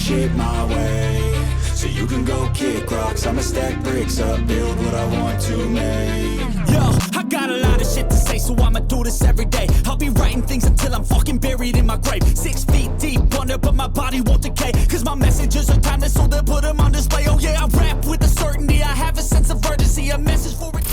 shit my way, so you can go kick rocks. I'ma stack bricks up, build what I want to make. Yo, I got a lot of shit to say, so I'ma do this every day. I'll be writing things until I'm fucking buried in my grave. 6 feet deep under, but my body won't decay, cause my messages are timeless, so they'll put them on display. Oh yeah, I rap with a certainty, I have a sense of urgency, a message for it.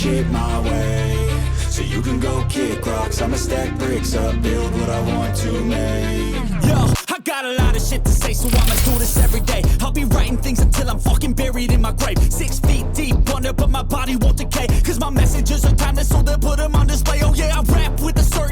Shit my way, so you can go kick rocks. I'ma stack bricks up, build what I want to make. Yo, I got a lot of shit to say, so I'ma do this every day. I'll be writing things until I'm fucking buried in my grave. 6 feet deep under, but my body won't decay, cause my messages are timeless, so they'll put them on display. Oh yeah, I rap with a certain